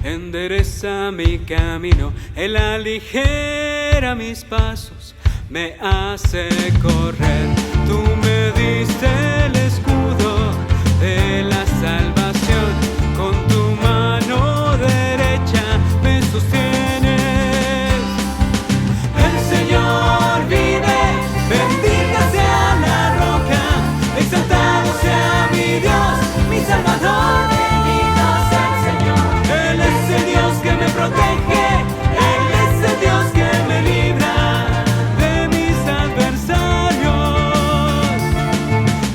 endereza mi camino, Él aligera mis pasos, me hace correr. Tú me diste el escudo de la salvación, con tu mano derecha me sostienes. El Señor vive, bendita sea la roca, exaltado sea mi Dios, mi Salvador. Bendito sea el Señor. Él es el Dios que me protege, Él es el Dios que me libra de mis adversarios.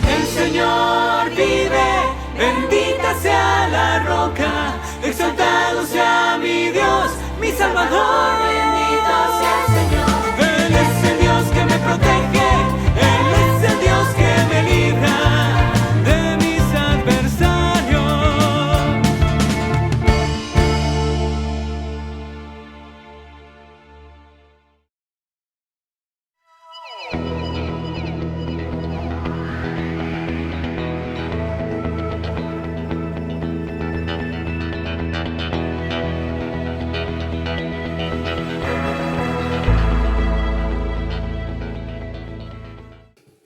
El Señor vive, bendita sea la roca, exaltado sea mi Dios, mi Salvador. Bendito sea el Señor. Él es el Dios que me protege, Él es el Dios que me libra de mis adversarios.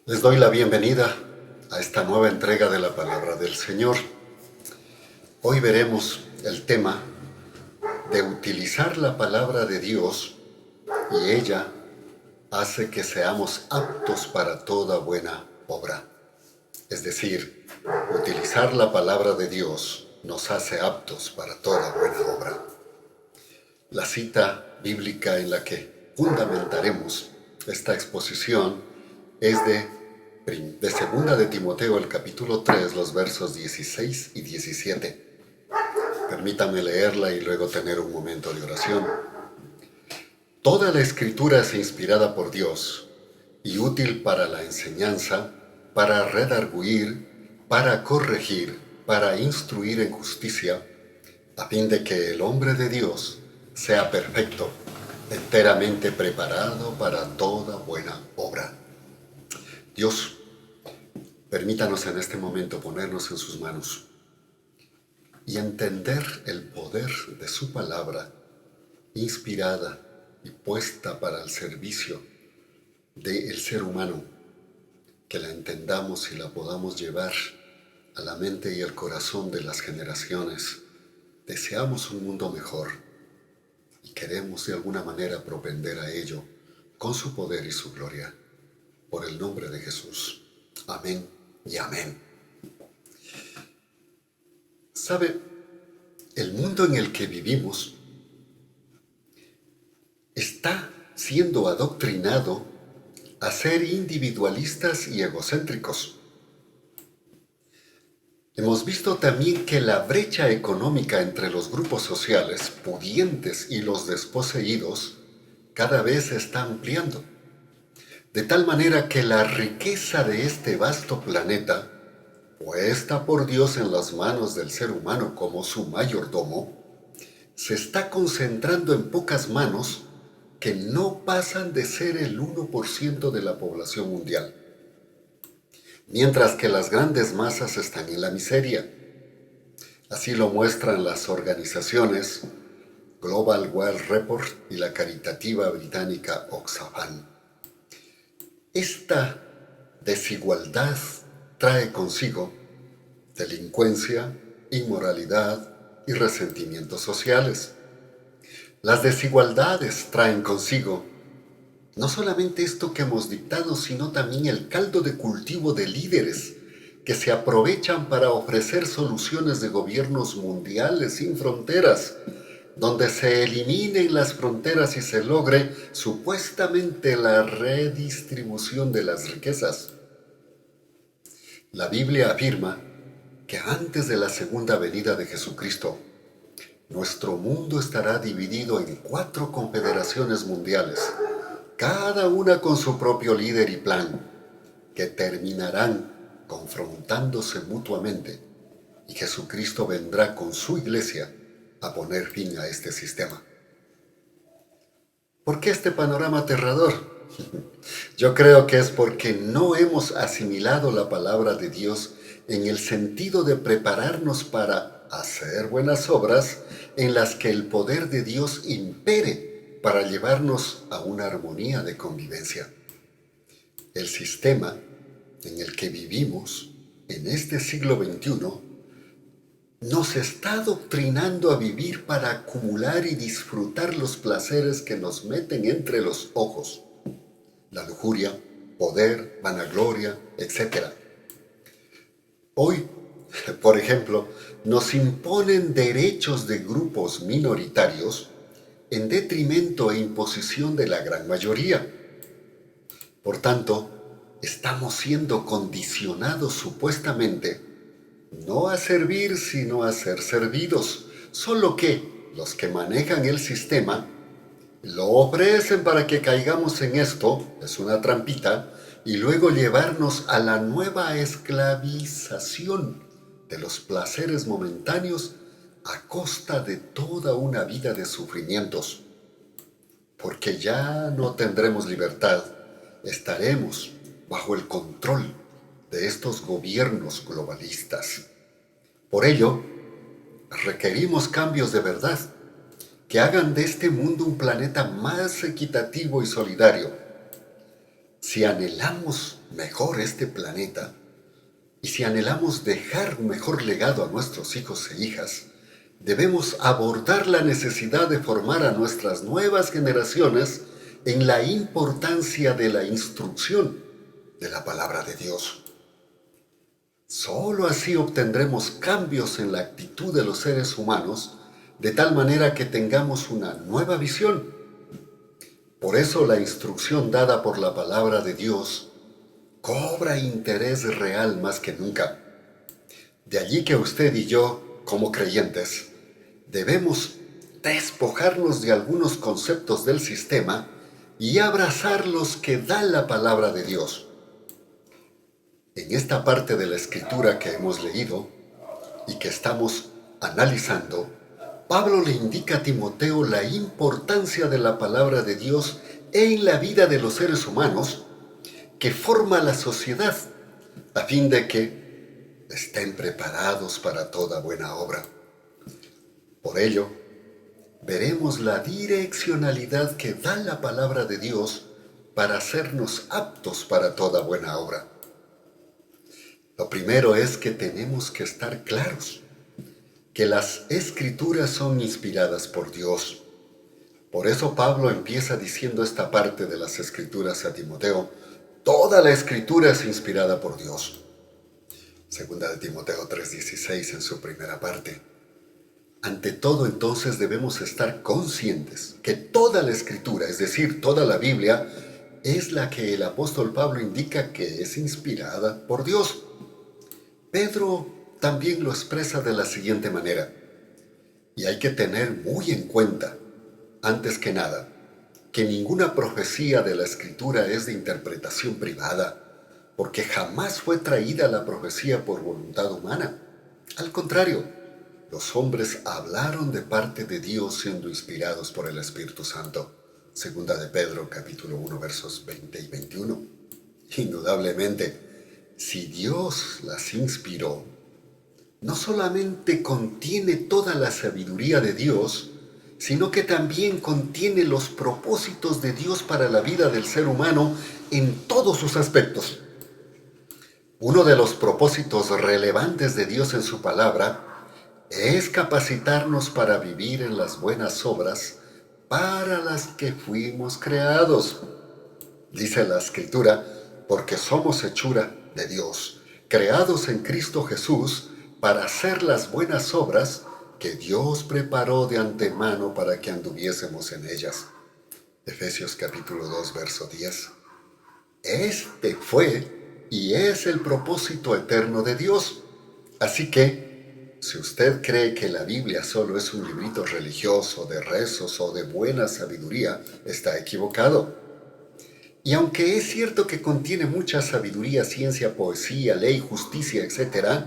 Les doy la bienvenida a esta nueva entrega de la Palabra del Señor. Hoy veremos el tema de utilizar la Palabra de Dios, y ella hace que seamos aptos para toda buena obra. Es decir, utilizar la Palabra de Dios nos hace aptos para toda buena obra. La cita bíblica en la que fundamentaremos esta exposición es de 2 de Timoteo, el capítulo 3, los versos 16 y 17. Permítame leerla y luego tener un momento de oración. Toda la Escritura es inspirada por Dios y útil para la enseñanza, para redarguir, para corregir, para instruir en justicia, a fin de que el hombre de Dios sea perfecto, enteramente preparado para toda buena obra. Dios, permítanos en este momento ponernos en sus manos y entender el poder de su palabra, inspirada y puesta para el servicio del ser humano, que la entendamos y la podamos llevar a la mente y el corazón de las generaciones. Deseamos un mundo mejor y queremos de alguna manera propender a ello con su poder y su gloria. Por el nombre de Jesús. Amén y amén. ¿Sabe? El mundo en el que vivimos está siendo adoctrinado a ser individualistas y egocéntricos. Hemos visto también que la brecha económica entre los grupos sociales pudientes y los desposeídos cada vez se está ampliando. De tal manera que la riqueza de este vasto planeta, puesta por Dios en las manos del ser humano como su mayordomo, se está concentrando en pocas manos que no pasan de ser el 1% de la población mundial, mientras que las grandes masas están en la miseria. Así lo muestran las organizaciones Global Wealth Report y la caritativa británica Oxfam. Esta desigualdad trae consigo delincuencia, inmoralidad y resentimientos sociales. Las desigualdades traen consigo no solamente esto que hemos dictado, sino también el caldo de cultivo de líderes que se aprovechan para ofrecer soluciones de gobiernos mundiales sin fronteras, donde se eliminen las fronteras y se logre supuestamente la redistribución de las riquezas. La Biblia afirma que antes de la segunda venida de Jesucristo, nuestro mundo estará dividido en 4 confederaciones mundiales, cada una con su propio líder y plan, que terminarán confrontándose mutuamente, y Jesucristo vendrá con su iglesia a poner fin a este sistema. ¿Por qué este panorama aterrador? Yo creo que es porque no hemos asimilado la palabra de Dios en el sentido de prepararnos para hacer buenas obras en las que el poder de Dios impere para llevarnos a una armonía de convivencia. El sistema en el que vivimos en este siglo XXI nos está adoctrinando a vivir para acumular y disfrutar los placeres que nos meten entre los ojos. La lujuria, poder, vanagloria, etc. Hoy, por ejemplo, nos imponen derechos de grupos minoritarios en detrimento e imposición de la gran mayoría. Por tanto, estamos siendo condicionados supuestamente no a servir, sino a ser servidos. Solo que los que manejan el sistema lo ofrecen para que caigamos en esto, es una trampita, y luego llevarnos a la nueva esclavización de los placeres momentáneos a costa de toda una vida de sufrimientos. Porque ya no tendremos libertad, estaremos bajo el control de estos gobiernos globalistas. Por ello, requerimos cambios de verdad que hagan de este mundo un planeta más equitativo y solidario. Si anhelamos mejor este planeta y si anhelamos dejar un mejor legado a nuestros hijos e hijas, debemos abordar la necesidad de formar a nuestras nuevas generaciones en la importancia de la instrucción de la palabra de Dios. Solo así obtendremos cambios en la actitud de los seres humanos, de tal manera que tengamos una nueva visión. Por eso la instrucción dada por la palabra de Dios cobra interés real más que nunca. De allí que usted y yo, como creyentes, debemos despojarnos de algunos conceptos del sistema y abrazar los que da la palabra de Dios. En esta parte de la Escritura que hemos leído y que estamos analizando, Pablo le indica a Timoteo la importancia de la palabra de Dios en la vida de los seres humanos que forma la sociedad, a fin de que estén preparados para toda buena obra. Por ello, veremos la direccionalidad que da la palabra de Dios para hacernos aptos para toda buena obra. Lo primero es que tenemos que estar claros que las Escrituras son inspiradas por Dios. Por eso Pablo empieza diciendo esta parte de las Escrituras a Timoteo: toda la Escritura es inspirada por Dios. Segunda de Timoteo 3:16 en su primera parte. Ante todo, entonces, debemos estar conscientes que toda la Escritura, es decir, toda la Biblia, es la que el apóstol Pablo indica que es inspirada por Dios. Pedro también lo expresa de la siguiente manera, y hay que tener muy en cuenta, antes que nada, que ninguna profecía de la Escritura es de interpretación privada, porque jamás fue traída la profecía por voluntad humana. Al contrario, los hombres hablaron de parte de Dios siendo inspirados por el Espíritu Santo. Segunda de Pedro, capítulo 1, versos 20 y 21. Indudablemente, si Dios las inspiró, no solamente contiene toda la sabiduría de Dios, sino que también contiene los propósitos de Dios para la vida del ser humano en todos sus aspectos. Uno de los propósitos relevantes de Dios en su palabra es capacitarnos para vivir en las buenas obras para las que fuimos creados. Dice la Escritura, porque somos hechura de Dios, creados en Cristo Jesús para hacer las buenas obras que Dios preparó de antemano para que anduviésemos en ellas. Efesios capítulo 2, verso 10. Este fue y es el propósito eterno de Dios. Así que, si usted cree que la Biblia solo es un librito religioso de rezos o de buena sabiduría, está equivocado. Y aunque es cierto que contiene mucha sabiduría, ciencia, poesía, ley, justicia, etc.,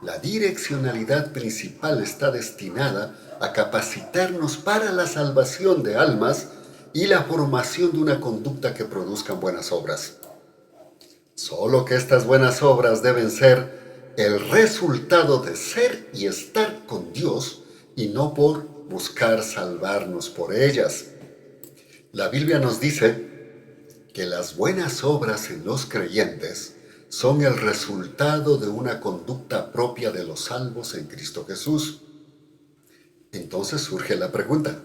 la direccionalidad principal está destinada a capacitarnos para la salvación de almas y la formación de una conducta que produzcan buenas obras. Solo que estas buenas obras deben ser el resultado de ser y estar con Dios y no por buscar salvarnos por ellas. La Biblia nos dice que las buenas obras en los creyentes son el resultado de una conducta propia de los salvos en Cristo Jesús. Entonces surge la pregunta: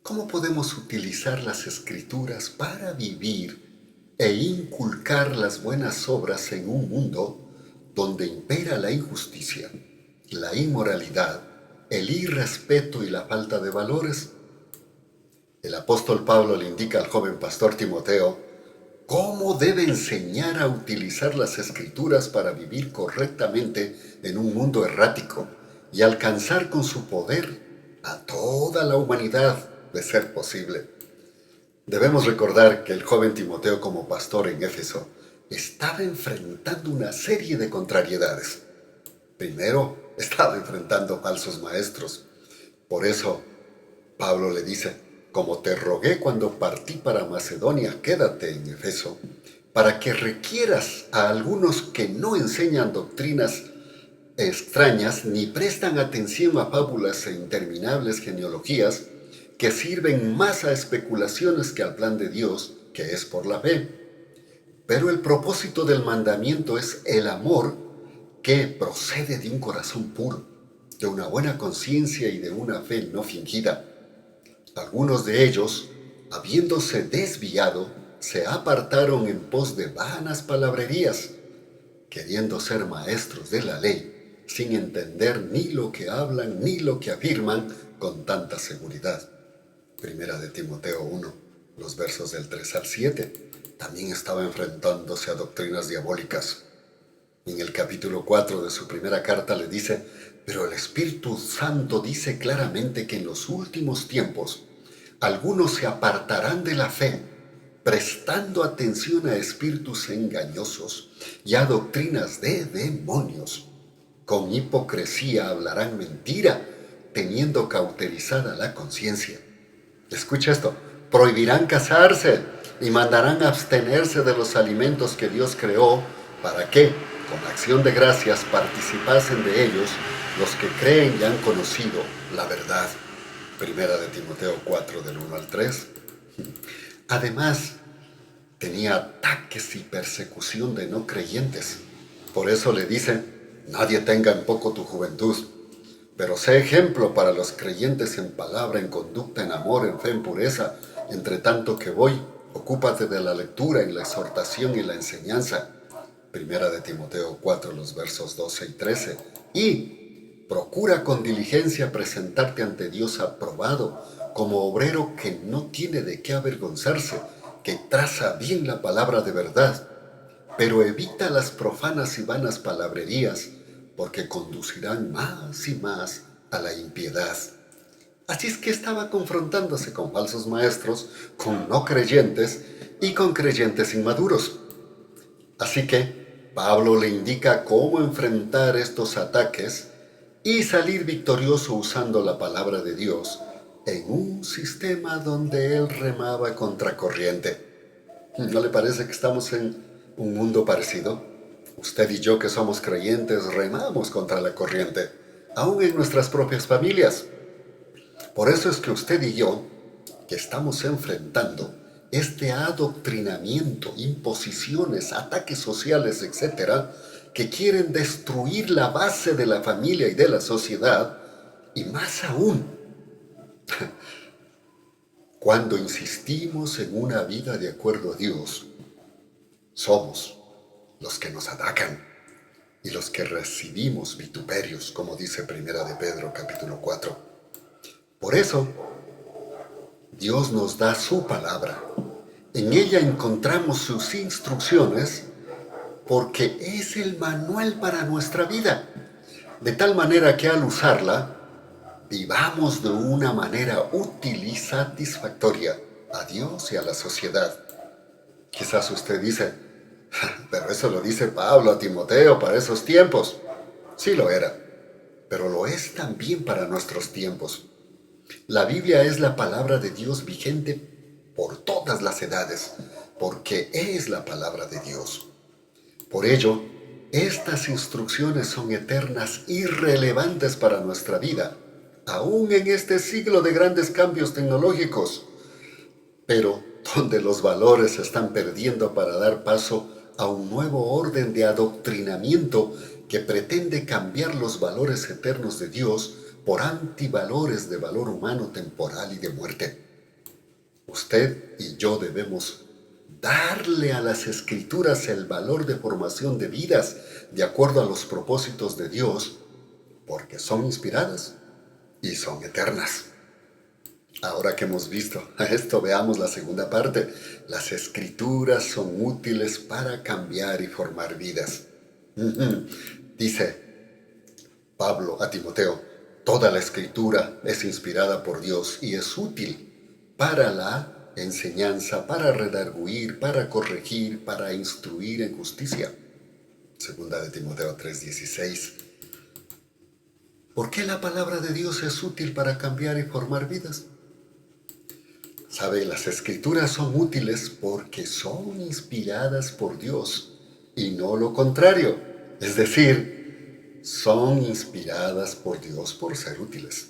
¿cómo podemos utilizar las Escrituras para vivir e inculcar las buenas obras en un mundo donde impera la injusticia, la inmoralidad, el irrespeto y la falta de valores? El apóstol Pablo le indica al joven pastor Timoteo cómo debe enseñar a utilizar las Escrituras para vivir correctamente en un mundo errático y alcanzar con su poder a toda la humanidad, de ser posible. Debemos recordar que el joven Timoteo, como pastor en Éfeso, estaba enfrentando una serie de contrariedades. Primero, estaba enfrentando falsos maestros. Por eso, Pablo le dice: como te rogué cuando partí para Macedonia, quédate en Efeso, para que requieras a algunos que no enseñan doctrinas extrañas ni prestan atención a fábulas e interminables genealogías que sirven más a especulaciones que al plan de Dios, que es por la fe. Pero el propósito del mandamiento es el amor que procede de un corazón puro, de una buena conciencia y de una fe no fingida. Algunos de ellos, habiéndose desviado, se apartaron en pos de vanas palabrerías, queriendo ser maestros de la ley, sin entender ni lo que hablan ni lo que afirman con tanta seguridad. Primera de Timoteo 1, los versos del 3 al 7, también estaba enfrentándose a doctrinas diabólicas. En el capítulo 4 de su primera carta le dice: pero el Espíritu Santo dice claramente que en los últimos tiempos algunos se apartarán de la fe, prestando atención a espíritus engañosos y a doctrinas de demonios. Con hipocresía hablarán mentira, teniendo cauterizada la conciencia. Escucha esto: prohibirán casarse y mandarán abstenerse de los alimentos que Dios creó, para que, con acción de gracias, participasen de ellos los que creen y han conocido la verdad. Primera de Timoteo 4, del 1 al 3. Además, tenía ataques y persecución de no creyentes. Por eso le dice: nadie tenga en poco tu juventud, pero sé ejemplo para los creyentes en palabra, en conducta, en amor, en fe, en pureza. Entre tanto que voy, ocúpate de la lectura, en la exhortación y la enseñanza. Primera de Timoteo 4, los versos 12 y 13. Y procura con diligencia presentarte ante Dios aprobado, como obrero que no tiene de qué avergonzarse, que traza bien la palabra de verdad, pero evita las profanas y vanas palabrerías, porque conducirán más y más a la impiedad. Así es que estaba confrontándose con falsos maestros, con no creyentes y con creyentes inmaduros. Así que Pablo le indica cómo enfrentar estos ataques y salir victorioso usando la palabra de Dios en un sistema donde él remaba contracorriente. ¿No le parece que estamos en un mundo parecido? Usted y yo, que somos creyentes, remamos contra la corriente, aún en nuestras propias familias. Por eso es que usted y yo, que estamos enfrentando este adoctrinamiento, imposiciones, ataques sociales, etcétera, que quieren destruir la base de la familia y de la sociedad, y más aún, cuando insistimos en una vida de acuerdo a Dios, somos los que nos atacan y los que recibimos vituperios, como dice Primera de Pedro, capítulo 4. Por eso, Dios nos da su palabra. En ella encontramos sus instrucciones, porque es el manual para nuestra vida, de tal manera que al usarla, vivamos de una manera útil y satisfactoria a Dios y a la sociedad. Quizás usted dice: pero eso lo dice Pablo a Timoteo para esos tiempos. Sí lo era, pero lo es también para nuestros tiempos. La Biblia es la palabra de Dios vigente por todas las edades, porque es la palabra de Dios. Por ello, estas instrucciones son eternas y relevantes para nuestra vida, aún en este siglo de grandes cambios tecnológicos, pero donde los valores se están perdiendo para dar paso a un nuevo orden de adoctrinamiento que pretende cambiar los valores eternos de Dios por antivalores de valor humano temporal y de muerte. Usted y yo debemos darle a las Escrituras el valor de formación de vidas de acuerdo a los propósitos de Dios, porque son inspiradas y son eternas. Ahora que hemos visto esto, veamos la segunda parte. Las Escrituras son útiles para cambiar y formar vidas. Dice Pablo a Timoteo, toda la Escritura es inspirada por Dios y es útil para la enseñanza, para redarguir, para corregir, para instruir en justicia. Segunda de Timoteo 3:16. ¿Por qué la palabra de Dios es útil para cambiar y formar vidas? ¿Sabe? Las Escrituras son útiles porque son inspiradas por Dios y no lo contrario. Es decir, son inspiradas por Dios por ser útiles.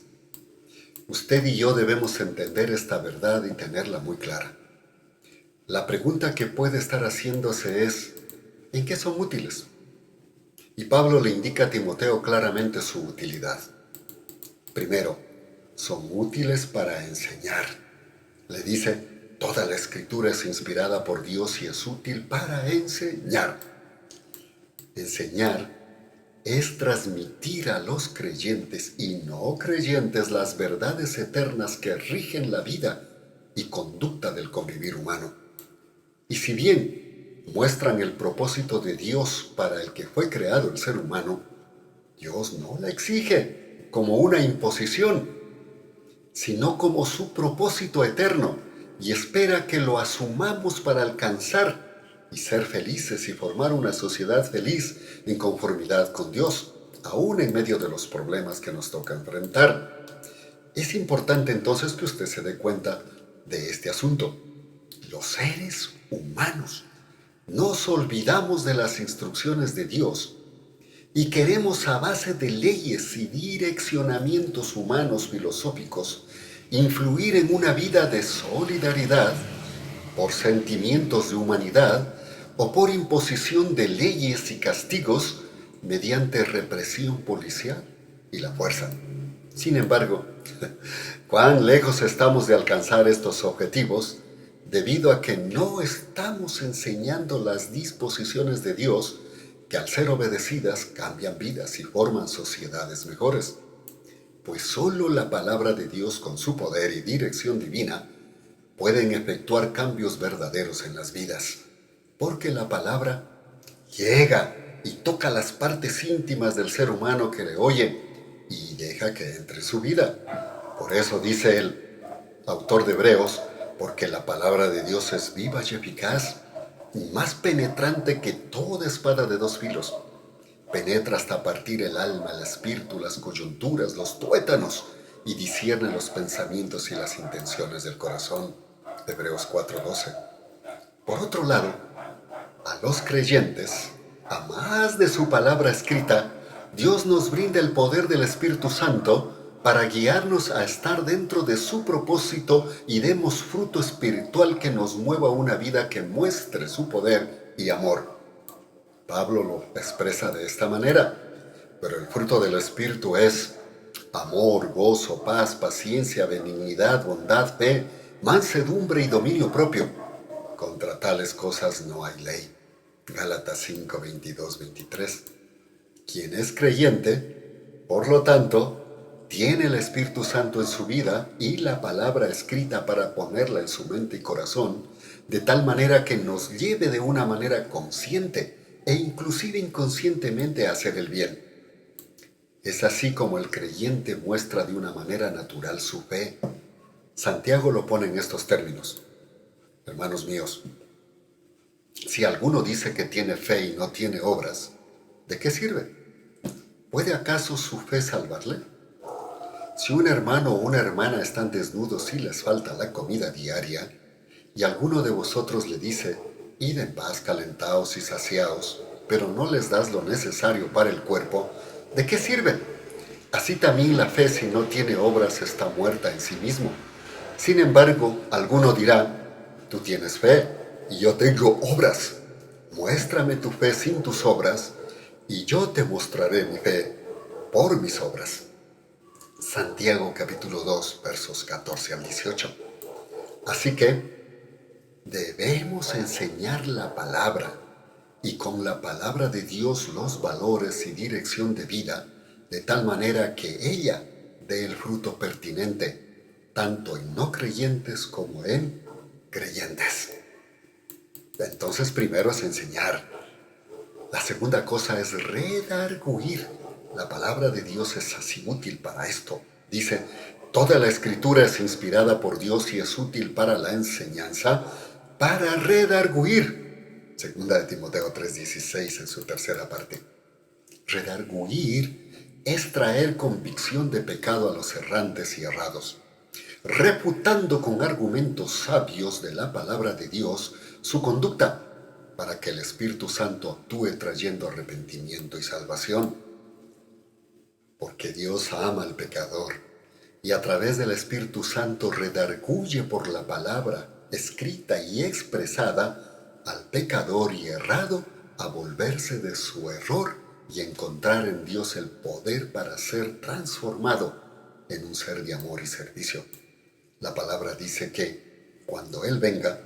Usted y yo debemos entender esta verdad y tenerla muy clara. La pregunta que puede estar haciéndose es, ¿en qué son útiles? Y Pablo le indica a Timoteo claramente su utilidad. Primero, son útiles para enseñar. Le dice, toda la Escritura es inspirada por Dios y es útil para enseñar. Enseñar es transmitir a los creyentes y no creyentes las verdades eternas que rigen la vida y conducta del convivir humano. Y si bien muestran el propósito de Dios para el que fue creado el ser humano, Dios no la exige como una imposición, sino como su propósito eterno, y espera que lo asumamos para alcanzar y ser felices y formar una sociedad feliz en conformidad con Dios, aún en medio de los problemas que nos toca enfrentar. Es importante entonces que usted se dé cuenta de este asunto. Los seres humanos nos olvidamos de las instrucciones de Dios y queremos, a base de leyes y direccionamientos humanos filosóficos, influir en una vida de solidaridad por sentimientos de humanidad o por imposición de leyes y castigos mediante represión policial y la fuerza. Sin embargo, cuán lejos estamos de alcanzar estos objetivos debido a que no estamos enseñando las disposiciones de Dios que, al ser obedecidas, cambian vidas y forman sociedades mejores. Pues solo la palabra de Dios, con su poder y dirección divina, pueden efectuar cambios verdaderos en las vidas, porque la palabra llega y toca las partes íntimas del ser humano que le oyen y deja que entre en su vida. Por eso dice el autor de Hebreos, porque la palabra de Dios es viva y eficaz, y más penetrante que toda espada de dos filos. Penetra hasta partir el alma, el espíritu, las coyunturas, los tuétanos, y discierne los pensamientos y las intenciones del corazón. Hebreos 4:12. Por otro lado, a los creyentes, a más de su palabra escrita, Dios nos brinda el poder del Espíritu Santo para guiarnos a estar dentro de su propósito y demos fruto espiritual que nos mueva a una vida que muestre su poder y amor. Pablo lo expresa de esta manera, pero el fruto del Espíritu es amor, gozo, paz, paciencia, benignidad, bondad, fe, mansedumbre y dominio propio. Contra tales cosas no hay ley. Gálatas 5, 22, 23. Quien es creyente, por lo tanto, tiene el Espíritu Santo en su vida y la palabra escrita para ponerla en su mente y corazón, de tal manera que nos lleve de una manera consciente e inclusive inconscientemente a hacer el bien. Es así como el creyente muestra de una manera natural su fe. Santiago lo pone en estos términos. Hermanos míos, si alguno dice que tiene fe y no tiene obras, ¿de qué sirve? ¿Puede acaso su fe salvarle? Si un hermano o una hermana están desnudos y les falta la comida diaria, y alguno de vosotros le dice, id en paz calentaos y saciaos, pero no les das lo necesario para el cuerpo, ¿de qué sirve? Así también la fe, si no tiene obras, está muerta en sí mismo. Sin embargo, alguno dirá, tú tienes fe y yo tengo obras. Muéstrame tu fe sin tus obras y yo te mostraré mi fe por mis obras. Santiago capítulo 2, versos 14 al 18. Así que debemos enseñar la palabra y con la palabra de Dios los valores y dirección de vida, de tal manera que ella dé el fruto pertinente, tanto en no creyentes como en creyentes. Entonces primero es enseñar. La segunda cosa es redarguir. La palabra de Dios es así útil para esto. Dice, toda la escritura es inspirada por Dios y es útil para la enseñanza, para redarguir. Segunda de Timoteo 3:16 en su tercera parte. Redarguir es traer convicción de pecado a los errantes y errados, refutando con argumentos sabios de la palabra de Dios su conducta, para que el Espíritu Santo actúe trayendo arrepentimiento y salvación. Porque Dios ama al pecador y a través del Espíritu Santo redarguye por la palabra escrita y expresada al pecador y errado a volverse de su error y encontrar en Dios el poder para ser transformado en un ser de amor y servicio. La palabra dice que cuando Él venga,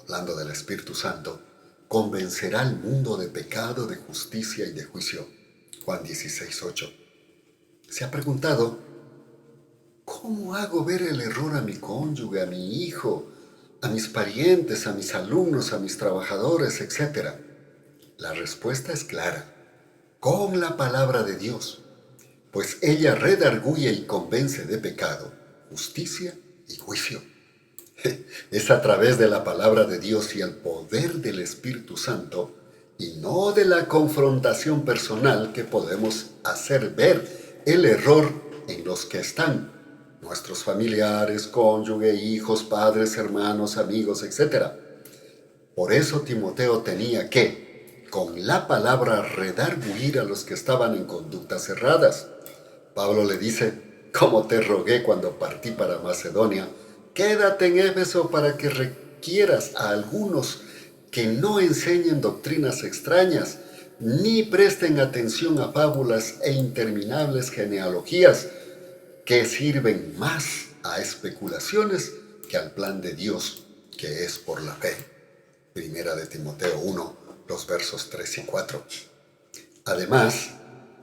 hablando del Espíritu Santo, convencerá al mundo de pecado, de justicia y de juicio. Juan 16:8. ¿Se ha preguntado, cómo hago ver el error a mi cónyuge, a mi hijo, a mis parientes, a mis alumnos, a mis trabajadores, etcétera? La respuesta es clara, con la palabra de Dios, pues ella redarguye y convence de pecado, justicia y juicio. Es a través de la palabra de Dios y el poder del Espíritu Santo y no de la confrontación personal que podemos hacer ver el error en los que están nuestros familiares, cónyuge, hijos, padres, hermanos, amigos, etc. Por eso Timoteo tenía que, con la palabra, redarguir a los que estaban en conductas erradas. Pablo le dice, como te rogué cuando partí para Macedonia, quédate en Éfeso para que requieras a algunos que no enseñen doctrinas extrañas, ni presten atención a fábulas e interminables genealogías que sirven más a especulaciones que al plan de Dios, que es por la fe. Primera de Timoteo 1, los versos 3 y 4. Además,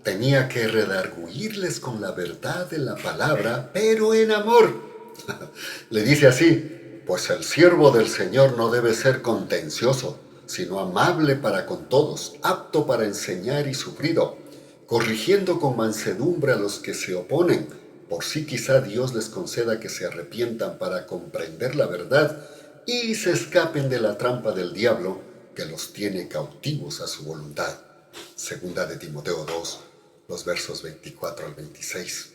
tenía que redarguirles con la verdad de la palabra, pero en amor. Le dice así, pues el siervo del Señor no debe ser contencioso, sino amable para con todos, apto para enseñar y sufrido, corrigiendo con mansedumbre a los que se oponen, por si quizá Dios les conceda que se arrepientan para comprender la verdad y se escapen de la trampa del diablo que los tiene cautivos a su voluntad. Segunda de Timoteo 2, los versos 24 al 26.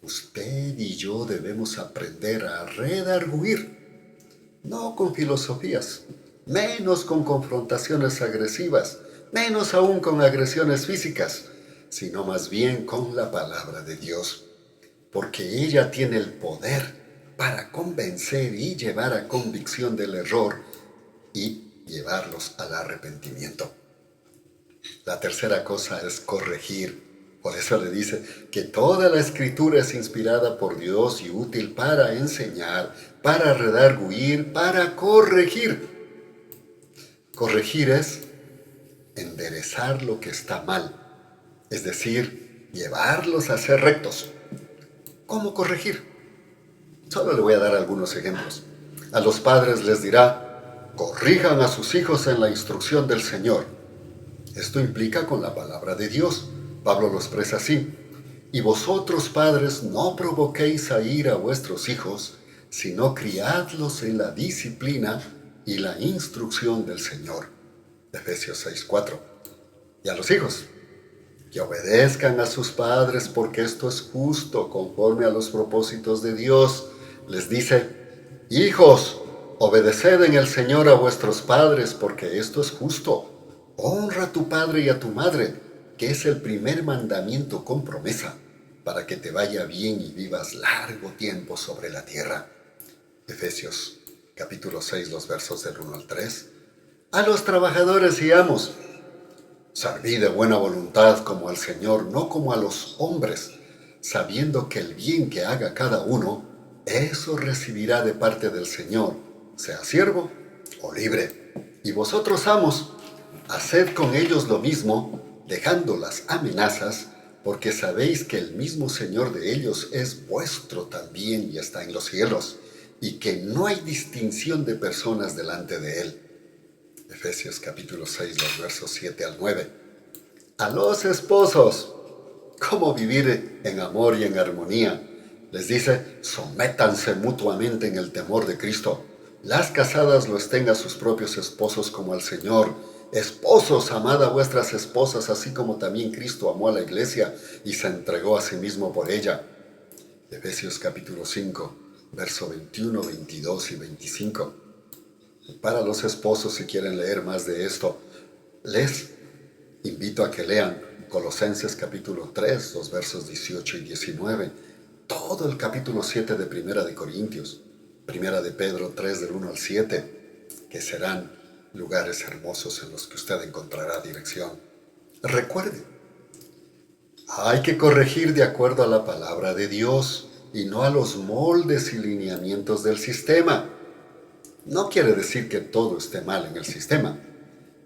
Usted y yo debemos aprender a redarguir, no con filosofías, menos con confrontaciones agresivas, menos aún con agresiones físicas, sino más bien con la palabra de Dios, porque ella tiene el poder para convencer y llevar a convicción del error y llevarlos al arrepentimiento. La tercera cosa es corregir. Por eso le dice que toda la escritura es inspirada por Dios y útil para enseñar, para redarguir, para corregir. Corregir es enderezar lo que está mal, es decir, llevarlos a ser rectos. ¿Cómo corregir? Solo le voy a dar algunos ejemplos. A los padres les dirá, corrijan a sus hijos en la instrucción del Señor. Esto implica con la palabra de Dios. Pablo lo expresa así, y vosotros padres no provoquéis a ira a vuestros hijos, sino criadlos en la disciplina y la instrucción del Señor. Efesios 6:4. Y a los hijos, que obedezcan a sus padres porque esto es justo conforme a los propósitos de Dios. Les dice, hijos, obedeced en el Señor a vuestros padres porque esto es justo. Honra a tu padre y a tu madre, que es el primer mandamiento con promesa, para que te vaya bien y vivas largo tiempo sobre la tierra. Efesios capítulo 6, los versos del 1 al 3. A los trabajadores y amos, servid de buena voluntad como al Señor, no como a los hombres, sabiendo que el bien que haga cada uno, eso recibirá de parte del Señor, sea siervo o libre. Y vosotros, amos, haced con ellos lo mismo, dejando las amenazas, porque sabéis que el mismo Señor de ellos es vuestro también y está en los cielos, y que no hay distinción de personas delante de él. Efesios capítulo 6, los versos 7 al 9. A los esposos, ¿cómo vivir en amor y en armonía? Les dice, sométanse mutuamente en el temor de Cristo. Las casadas lo estén a sus propios esposos como al Señor. Esposos, amad a vuestras esposas, así como también Cristo amó a la iglesia y se entregó a sí mismo por ella. Efesios capítulo 5, verso 21, 22 y 25. Para los esposos, si quieren leer más de esto, les invito a que lean Colosenses capítulo 3, los versos 18 y 19, todo el capítulo 7 de Primera de Corintios, Primera de Pedro 3 del 1 al 7, que serán lugares hermosos en los que usted encontrará dirección. Recuerde, hay que corregir de acuerdo a la palabra de Dios y no a los moldes y lineamientos del sistema. No quiere decir que todo esté mal en el sistema,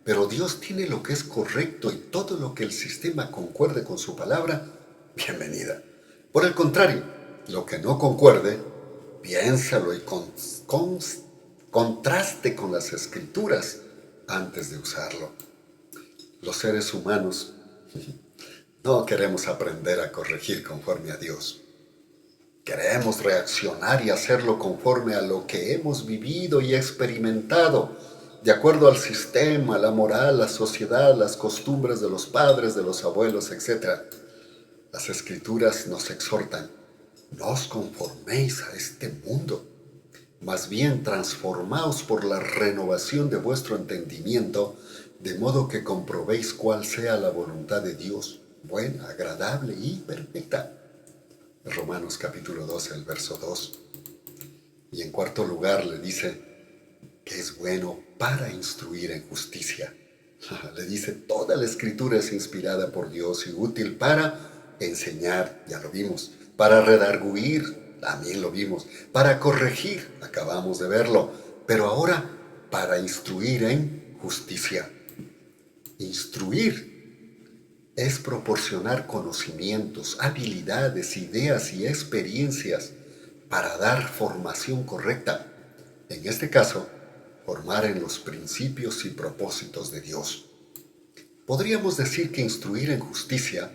pero Dios tiene lo que es correcto y todo lo que el sistema concuerde con su palabra, bienvenida. Por el contrario, lo que no concuerde, piénsalo y contraste con las escrituras antes de usarlo. Los seres humanos no queremos aprender a corregir conforme a Dios. Queremos reaccionar y hacerlo conforme a lo que hemos vivido y experimentado, de acuerdo al sistema, la moral, la sociedad, las costumbres de los padres, de los abuelos, etc. Las Escrituras nos exhortan, no os conforméis a este mundo, más bien transformaos por la renovación de vuestro entendimiento, de modo que comprobéis cuál sea la voluntad de Dios, buena, agradable y perfecta. Romanos capítulo 12, el verso 2. Y en cuarto lugar le dice que es bueno para instruir en justicia. Le dice, toda la escritura es inspirada por Dios y útil para enseñar, ya lo vimos, para redarguir, también lo vimos, para corregir, acabamos de verlo, pero ahora para instruir en justicia. Instruir es proporcionar conocimientos, habilidades, ideas y experiencias para dar formación correcta. En este caso, formar en los principios y propósitos de Dios. Podríamos decir que instruir en justicia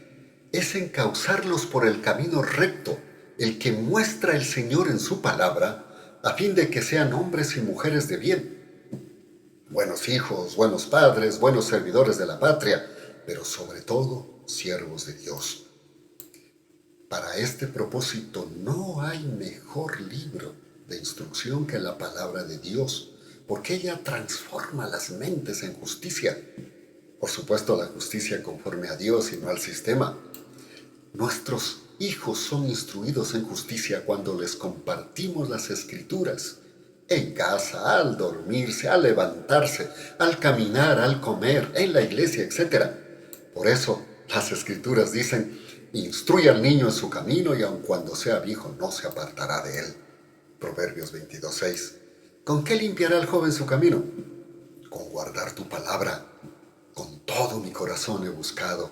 es encauzarlos por el camino recto, el que muestra el Señor en su palabra, a fin de que sean hombres y mujeres de bien. Buenos hijos, buenos padres, buenos servidores de la patria, pero sobre todo siervos de Dios. Para este propósito no hay mejor libro de instrucción que la palabra de Dios, porque ella transforma las mentes en justicia. Por supuesto, la justicia conforme a Dios y no al sistema. Nuestros hijos son instruidos en justicia cuando les compartimos las Escrituras, en casa, al dormirse, al levantarse, al caminar, al comer, en la iglesia, etc. Por eso, las Escrituras dicen, instruye al niño en su camino y aun cuando sea viejo no se apartará de él. Proverbios 22:6. ¿Con qué limpiará el joven su camino? Con guardar tu palabra. Con todo mi corazón he buscado.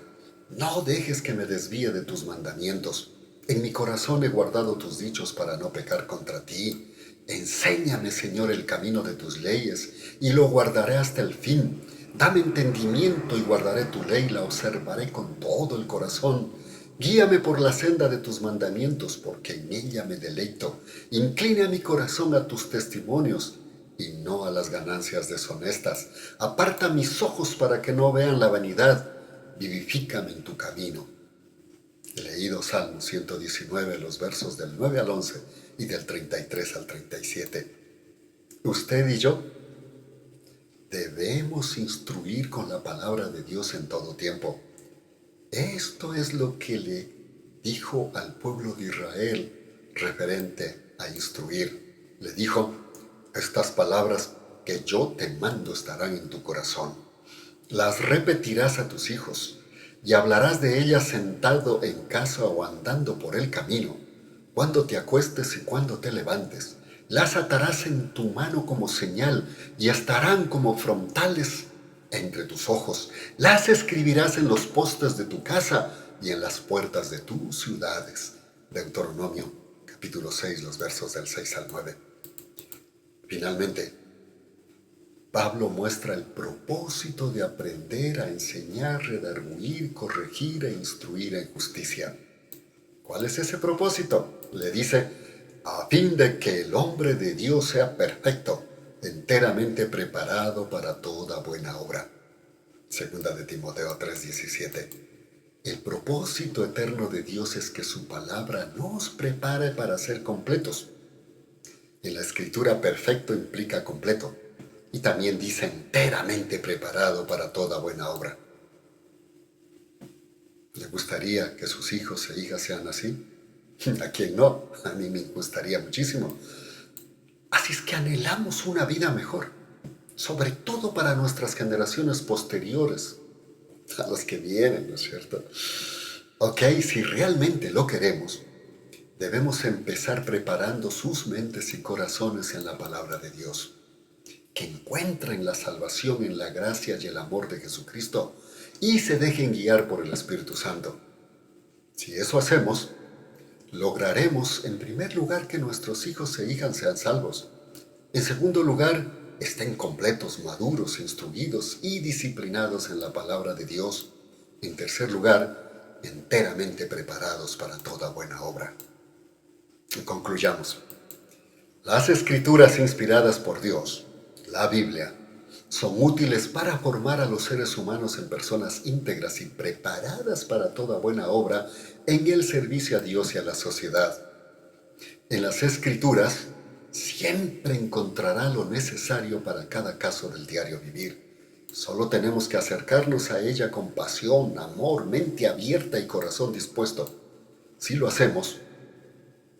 No dejes que me desvíe de tus mandamientos. En mi corazón he guardado tus dichos para no pecar contra ti. Enséñame, Señor, el camino de tus leyes, y lo guardaré hasta el fin. Dame entendimiento y guardaré tu ley, la observaré con todo el corazón. Guíame por la senda de tus mandamientos, porque en ella me deleito. Inclina mi corazón a tus testimonios y no a las ganancias deshonestas. Aparta mis ojos para que no vean la vanidad. Vivifícame en tu camino. He leído Salmo 119, los versos del 9 al 11 y del 33 al 37. Usted y yo debemos instruir con la palabra de Dios en todo tiempo. Esto es lo que le dijo al pueblo de Israel referente a instruir. Le dijo, estas palabras que yo te mando estarán en tu corazón. Las repetirás a tus hijos y hablarás de ellas sentado en casa o andando por el camino, cuando te acuestes y cuando te levantes. Las atarás en tu mano como señal y estarán como frontales entre tus ojos. Las escribirás en los postes de tu casa y en las puertas de tus ciudades. Deuteronomio capítulo 6, los versos del 6 al 9. Finalmente, Pablo muestra el propósito de aprender a enseñar, redarguir, corregir e instruir en justicia. ¿Cuál es ese propósito? Le dice, a fin de que el hombre de Dios sea perfecto, enteramente preparado para toda buena obra. Segunda de Timoteo 3:17. El propósito eterno de Dios es que su palabra nos prepare para ser completos. En la escritura perfecto implica completo. Y también dice enteramente preparado para toda buena obra. ¿Le gustaría que sus hijos e hijas sean así? ¿A quién no? A mí me gustaría muchísimo. Así es que anhelamos una vida mejor, sobre todo para nuestras generaciones posteriores, a las que vienen, ¿no es cierto? Ok, si realmente lo queremos, debemos empezar preparando sus mentes y corazones en la palabra de Dios, que encuentren la salvación en la gracia y el amor de Jesucristo y se dejen guiar por el Espíritu Santo. Si eso hacemos, lograremos en primer lugar que nuestros hijos e hijas sean salvos. En segundo lugar, estén completos, maduros, instruidos y disciplinados en la palabra de Dios. En tercer lugar, enteramente preparados para toda buena obra. Y concluyamos. Las Escrituras inspiradas por Dios, la Biblia, son útiles para formar a los seres humanos en personas íntegras y preparadas para toda buena obra en el servicio a Dios y a la sociedad. En las Escrituras siempre encontrará lo necesario para cada caso del diario vivir. Solo tenemos que acercarnos a ella con pasión, amor, mente abierta y corazón dispuesto. Si lo hacemos,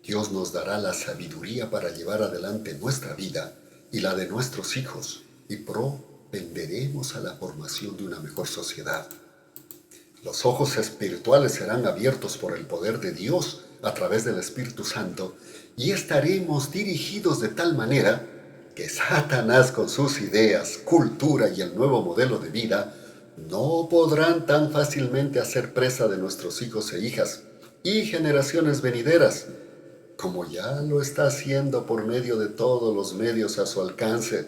Dios nos dará la sabiduría para llevar adelante nuestra vida y la de nuestros hijos, y propenderemos a la formación de una mejor sociedad. Los ojos espirituales serán abiertos por el poder de Dios a través del Espíritu Santo, y estaremos dirigidos de tal manera que Satanás con sus ideas, cultura y el nuevo modelo de vida no podrán tan fácilmente hacer presa de nuestros hijos e hijas y generaciones venideras, como ya lo está haciendo por medio de todos los medios a su alcance,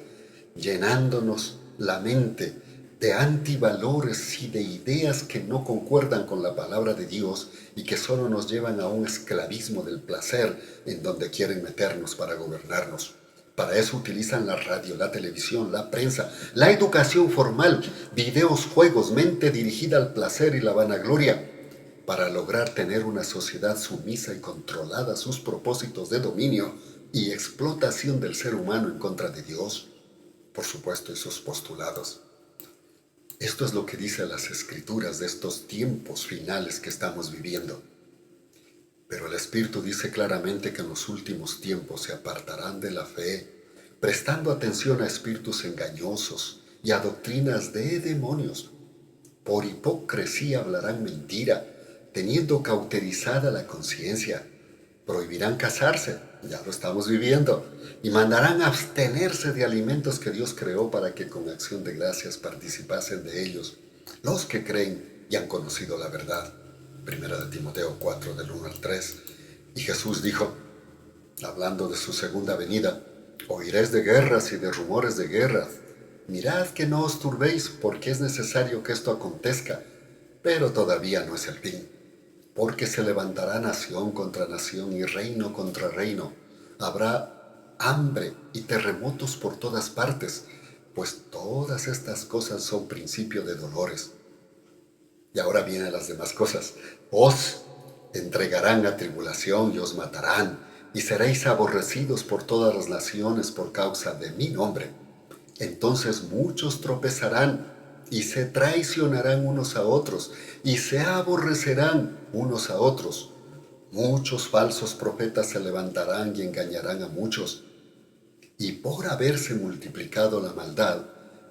llenándonos la mente de antivalores y de ideas que no concuerdan con la palabra de Dios y que solo nos llevan a un esclavismo del placer en donde quieren meternos para gobernarnos. Para eso utilizan la radio, la televisión, la prensa, la educación formal, videos, juegos, mente dirigida al placer y la vanagloria, para lograr tener una sociedad sumisa y controlada a sus propósitos de dominio y explotación del ser humano en contra de Dios, por supuesto, y sus postulados. Esto es lo que dicen las Escrituras de estos tiempos finales que estamos viviendo. Pero el Espíritu dice claramente que en los últimos tiempos se apartarán de la fe, prestando atención a espíritus engañosos y a doctrinas de demonios. Por hipocresía hablarán mentira, teniendo cauterizada la conciencia. Prohibirán casarse, ya lo estamos viviendo, y mandarán abstenerse de alimentos que Dios creó para que con acción de gracias participasen de ellos los que creen y han conocido la verdad. Primera de Timoteo 4, del 1 al 3. Y Jesús dijo, hablando de su segunda venida, oiréis de guerras y de rumores de guerras. Mirad que no os turbéis, porque es necesario que esto acontezca, pero todavía no es el fin. Porque se levantará nación contra nación y reino contra reino. Habrá hambre y terremotos por todas partes, pues todas estas cosas son principio de dolores. Y ahora vienen las demás cosas. Os entregarán a tribulación y os matarán, y seréis aborrecidos por todas las naciones por causa de mi nombre. Entonces muchos tropezarán y se traicionarán unos a otros y se aborrecerán unos a otros. Muchos falsos profetas se levantarán y engañarán a muchos. Y por haberse multiplicado la maldad,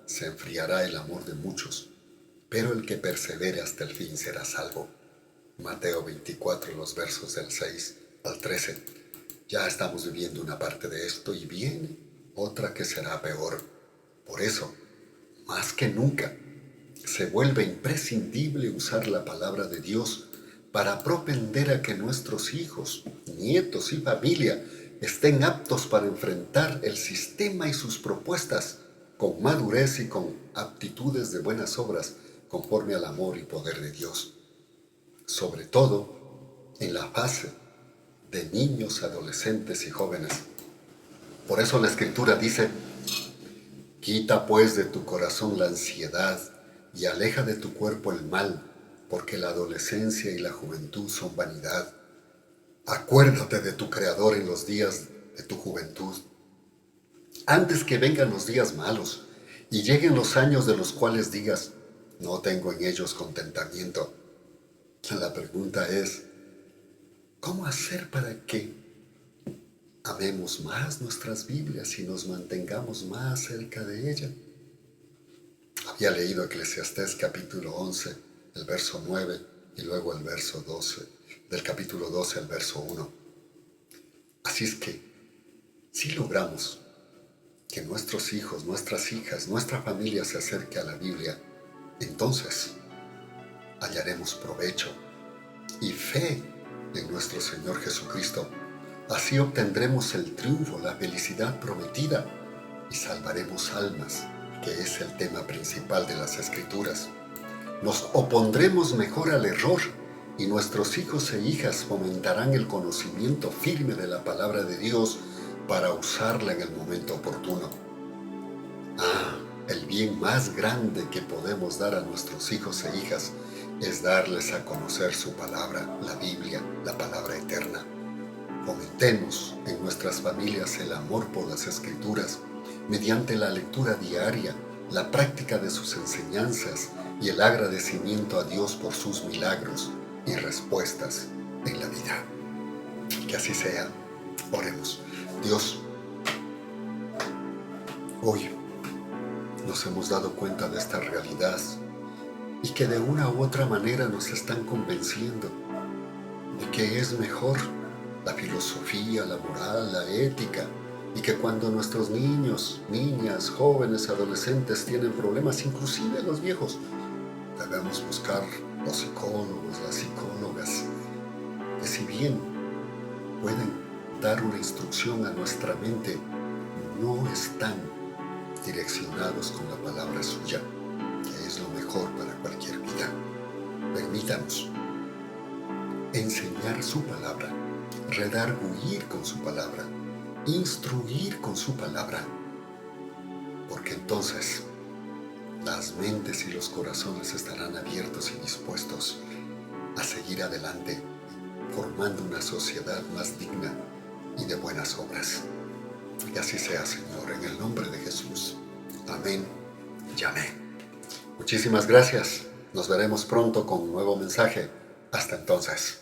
se enfriará el amor de muchos. Pero el que persevere hasta el fin será salvo. Mateo 24, los versos del 6 al 13. Ya estamos viviendo una parte de esto y viene otra que será peor. Por eso, más que nunca, se vuelve imprescindible usar la palabra de Dios para propender a que nuestros hijos, nietos y familia estén aptos para enfrentar el sistema y sus propuestas con madurez y con aptitudes de buenas obras conforme al amor y poder de Dios. Sobre todo en la fase de niños, adolescentes y jóvenes. Por eso la Escritura dice: quita pues de tu corazón la ansiedad y aleja de tu cuerpo el mal, porque la adolescencia y la juventud son vanidad. Acuérdate de tu Creador en los días de tu juventud, antes que vengan los días malos y lleguen los años de los cuales digas: no tengo en ellos contentamiento. La pregunta es: ¿cómo hacer para que amemos más nuestras Biblias y nos mantengamos más cerca de ella? Había leído Eclesiastés capítulo 11, el verso 9 y luego el verso 12, del capítulo 12 al verso 1. Así es que, si logramos que nuestros hijos, nuestras hijas, nuestra familia se acerque a la Biblia, entonces hallaremos provecho y fe en nuestro Señor Jesucristo. Así obtendremos el triunfo, la felicidad prometida y salvaremos almas, que es el tema principal de las Escrituras. Nos opondremos mejor al error y nuestros hijos e hijas fomentarán el conocimiento firme de la palabra de Dios para usarla en el momento oportuno. El bien más grande que podemos dar a nuestros hijos e hijas es darles a conocer su palabra, la Biblia, la palabra eterna. Fomentemos en nuestras familias el amor por las Escrituras mediante la lectura diaria, la práctica de sus enseñanzas y el agradecimiento a Dios por sus milagros y respuestas en la vida. Que así sea. Oremos. Dios, hoy nos hemos dado cuenta de esta realidad y que de una u otra manera nos están convenciendo de que es mejor la filosofía, la moral, la ética, y que cuando nuestros niños, niñas, jóvenes, adolescentes tienen problemas, inclusive los viejos, debemos buscar los psicólogos, las psicólogas, que si bien pueden dar una instrucción a nuestra mente, no están direccionados con la palabra suya, que es lo mejor para cualquier vida. Permítanos enseñar su palabra, redarguir con su palabra, instruir con su palabra, porque entonces las mentes y los corazones estarán abiertos y dispuestos a seguir adelante, formando una sociedad más digna y de buenas obras. Que así sea, Señor, en el nombre de Jesús. Amén y amén. Muchísimas gracias. Nos veremos pronto con un nuevo mensaje. Hasta entonces.